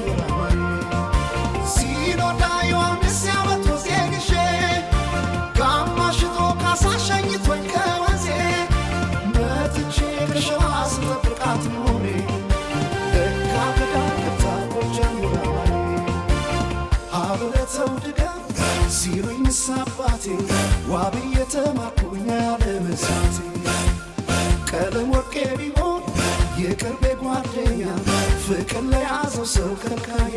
ወራማይ ሲኖዳ ዮሐንስ ያመቶ ዜግሼ ጋማሽቶ ካሳሸኝቶኝ ከወንዜ መጥቼ ከሸዋ ስጠብቃት ኖሬ ደካ ከዳከታ ጎጃም ወራማይ አብረተው ድገም ሲሉኝ ንሳባቴ ዋብዬ ተማርኩኝ ያለመሳቴ ቀለም ወርቄ ቢሆን የቅርቤ ጓደኛ ፍቅር ለያዘው ሰው ከልካዬ